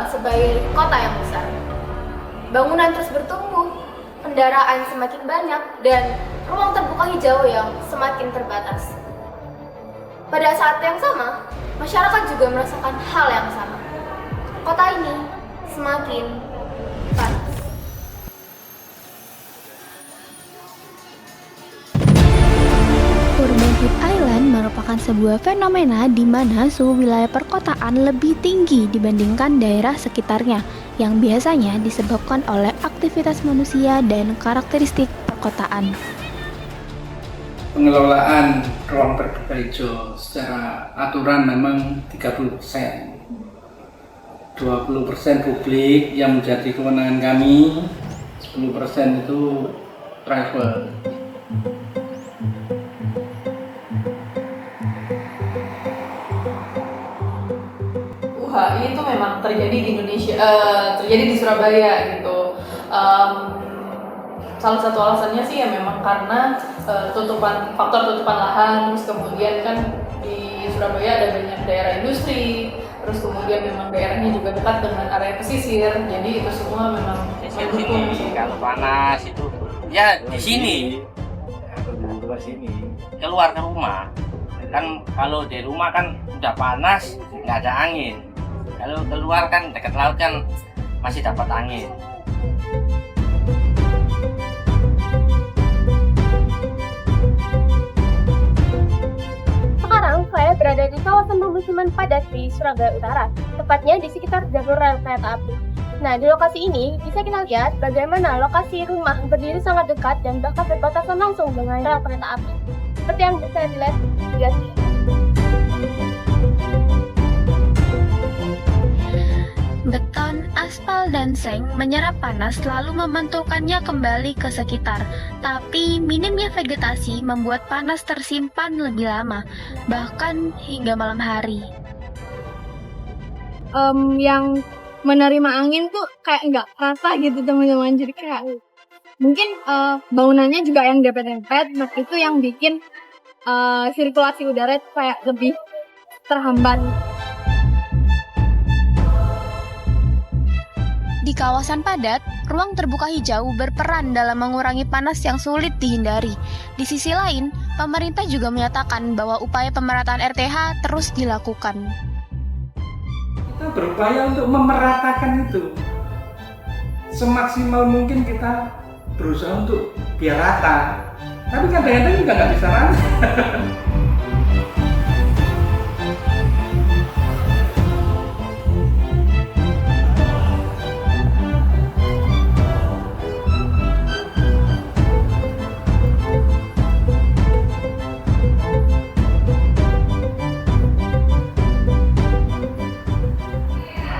sebagai kota yang besar. Bangunan terus bertumbuh, kendaraan semakin banyak, dan ruang terbuka hijau yang semakin terbatas. Pada saat yang sama, masyarakat juga merasakan hal yang sama. Kota ini semakin panas. Urban Heat Island merupakan sebuah fenomena di mana suhu wilayah perkotaan lebih tinggi dibandingkan daerah sekitarnya, yang biasanya disebabkan oleh aktivitas manusia dan karakteristik perkotaan. Pengelolaan ruang terbuka hijau secara aturan memang 30%. 20% publik yang menjadi kewenangan kami, 10% itu private. UHI itu memang terjadi di Indonesia, terjadi di Surabaya gitu. Salah satu alasannya sih ya memang karena faktor tutupan lahan, terus kemudian kan di Surabaya ada banyak daerah industri, terus kemudian memang daerahnya juga dekat dengan area pesisir, jadi itu semua memang mendukung. Kalau panas itu ya di sini, keluar ke rumah. Kan kalau di rumah kan udah panas, nggak ada angin. Kalau keluar kan dekat laut kan masih dapat angin. Sekarang saya berada di kawasan pemukiman padat di Surabaya Utara, tepatnya di sekitar jalur rel kereta api. Nah, di lokasi ini bisa kita lihat bagaimana lokasi rumah berdiri sangat dekat dan bahkan berbatasan langsung dengan rel kereta api. Seperti yang bisa dilihat di sini. Beton, aspal, dan seng menyerap panas lalu memantulkannya kembali ke sekitar. Tapi minimnya vegetasi membuat panas tersimpan lebih lama, bahkan hingga malam hari. Yang menerima angin tuh kayak nggak rata gitu teman-teman. Jadi kayak mungkin bangunannya juga yang dempet-dempet, nah itu yang bikin sirkulasi udara itu kayak lebih terhambat. Di kawasan padat, ruang terbuka hijau berperan dalam mengurangi panas yang sulit dihindari. Di sisi lain, pemerintah juga menyatakan bahwa upaya pemerataan RTH terus dilakukan. Kita berupaya untuk memeratakan itu. Semaksimal mungkin kita berusaha untuk biar rata. Tapi kadang-kadang juga nggak bisa rata.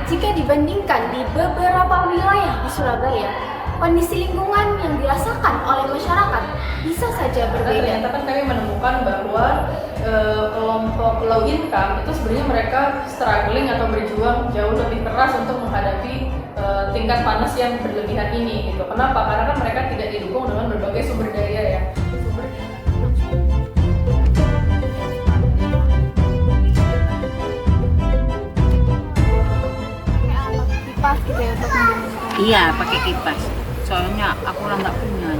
Jika dibandingkan di beberapa wilayah di Surabaya, kondisi lingkungan yang dirasakan oleh masyarakat bisa saja berbeda. Ternyata kan kami menemukan bahwa kelompok low income itu sebenarnya mereka struggling atau berjuang jauh lebih keras untuk menghadapi tingkat panas yang berlebihan ini gitu. Kenapa? Karena kan mereka tidak didukung dengan berbagai sumber daya ya. Kipas gitu ya untuk Iya, pakai kipas. Soalnya aku orang nggak punya.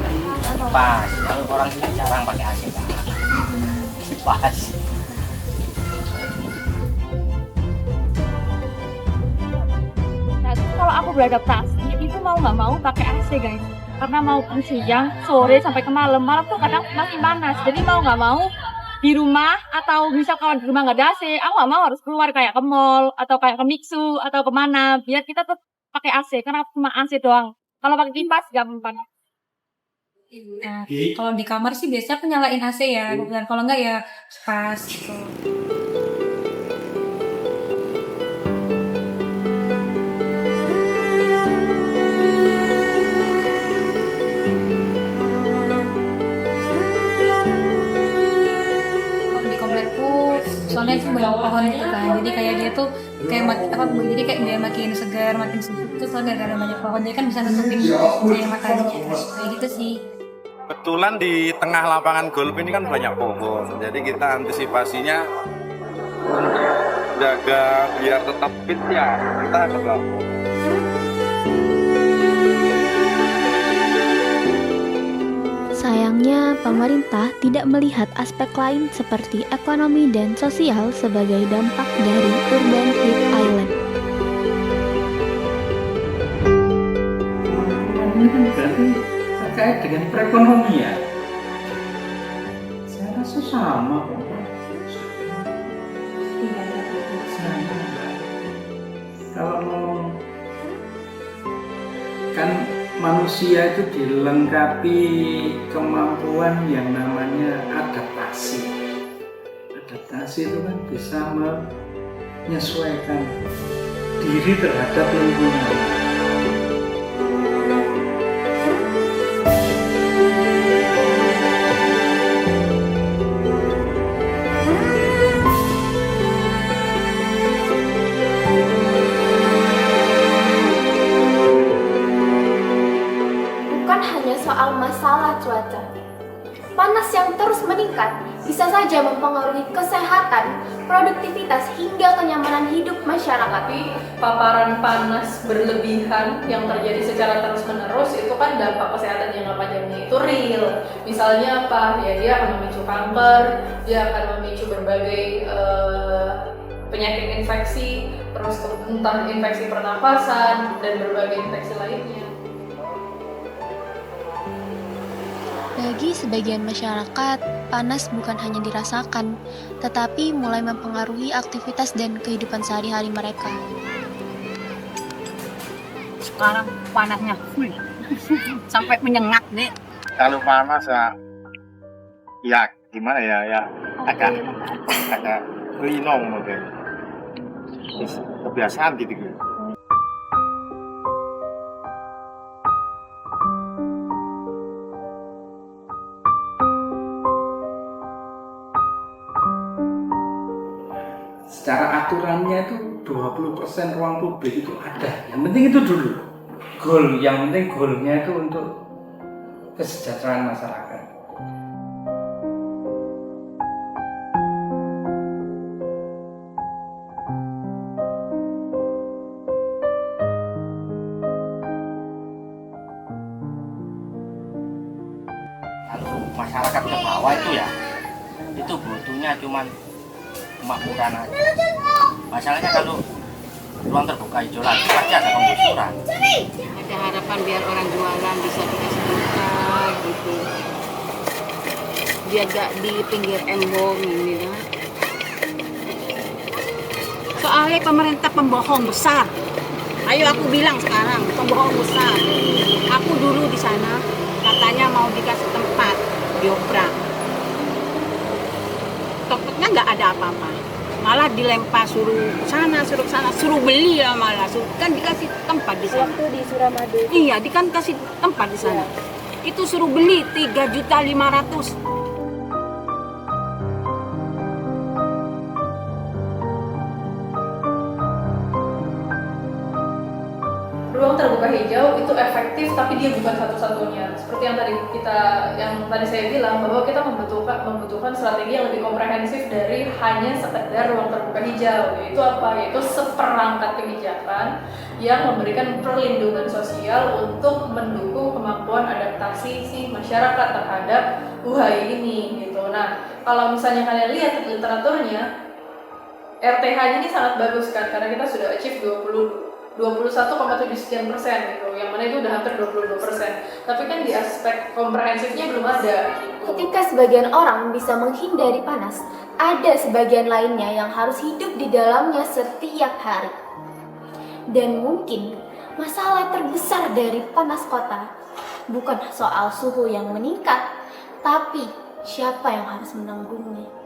Kipas, kalau orang sini jarang pakai AC kan. Kipas. Nah, kalau aku beradaptasi itu mau nggak mau pakai AC guys. Karena mau siang, sore sampai ke malam tuh kadang masih panas. Jadi mau nggak mau di rumah atau misal kalau di rumah nggak ada AC, aku nggak mau harus keluar kayak ke mall atau kayak ke Mixu atau kemana biar kita tuh pakai AC karena cuma AC doang. Kalau pakai kipas gampang. Nah, kalau di kamar sih biasanya aku nyalain AC ya, dan kalau enggak ya kipas gitu. Soalnya itu banyak pohon gitu kan, jadi kayak dia tuh kayak jadi kayak dia makin segar, makin sejuk tuh soalnya gara-gara banyak pohon, jadi kan bisa nutupin cahaya matahari kayak gitu sih. Kebetulan di tengah lapangan golf ini kan banyak pohon, jadi kita antisipasinya untuk jaga biar tetap fit ya, kita ke bawah. Sayangnya, pemerintah tidak melihat aspek lain seperti ekonomi dan sosial sebagai dampak dari urban heat island. Ini kan berarti terkait dengan perekonomian. Saya rasa sama kok. Sama. Kalau kan manusia itu dilengkapi kemampuan yang namanya adaptasi. Adaptasi itu kan bisa menyesuaikan diri terhadap lingkungan. Bukan hanya soal masalah cuaca. Panas yang terus meningkat bisa saja mempengaruhi kesehatan, produktivitas, hingga kenyamanan hidup masyarakat. Tapi paparan panas berlebihan yang terjadi secara terus-menerus itu kan dampak kesehatan jangka panjangnya itu real. Misalnya apa? Ya dia akan memicu kanker, dia akan memicu berbagai penyakit infeksi, terus entah infeksi pernapasan dan berbagai infeksi lainnya. Bagi sebagian masyarakat, panas bukan hanya dirasakan, tetapi mulai mempengaruhi aktivitas dan kehidupan sehari-hari mereka. Sekarang panasnya full. Sampai menyengat nih. Kalau panas ya gimana ya agak linong mungkin. Kebiasaan gitu. Secara aturannya itu 20% ruang publik itu ada. Yang penting itu dulu. Yang penting goalnya itu untuk kesejahteraan masyarakat. Kalau masyarakat ke bawah itu ya, itu butuhnya cuman kemakmuran aja. Masalahnya kalau ruang terbuka hijau lagi pasti ada penggusuran. Ada harapan biar orang jualan bisa dikasih tempat gitu. Biar gak di pinggir embong ini ya. Soalnya pemerintah pembohong besar. Ayo aku bilang sekarang, pembohong besar. Aku dulu di sana katanya mau dikasih tempat diobrak. Tempatnya nggak ada apa-apa. Malah dilempar suruh sana, suruh beli ya malah. Kan dikasih tempat di sana. Waktu di Suramadu. Iya, kan kasih tempat di sana. Itu suruh beli 3.500.000. Ruang terbuka hijau itu efektif, tapi dia bukan satu-satunya. Seperti yang tadi saya bilang, bahwa kita membutuhkan strategi yang lebih komprehensif dari hanya sekedar ruang terbuka hijau. Yaitu apa? Yaitu seperangkat kebijakan yang memberikan perlindungan sosial untuk mendukung kemampuan adaptasi si masyarakat terhadap UHI ini. Gitu. Nah, kalau misalnya kalian lihat literaturnya, RTH-nya ini sangat bagus kan, karena kita sudah achieve 21,7% gitu, yang mana itu udah hampir 22%. Tapi kan di aspek komprehensifnya belum ada. Gitu. Ketika sebagian orang bisa menghindari panas, ada sebagian lainnya yang harus hidup di dalamnya setiap hari. Dan mungkin masalah terbesar dari panas kota bukan soal suhu yang meningkat, tapi siapa yang harus menanggungnya.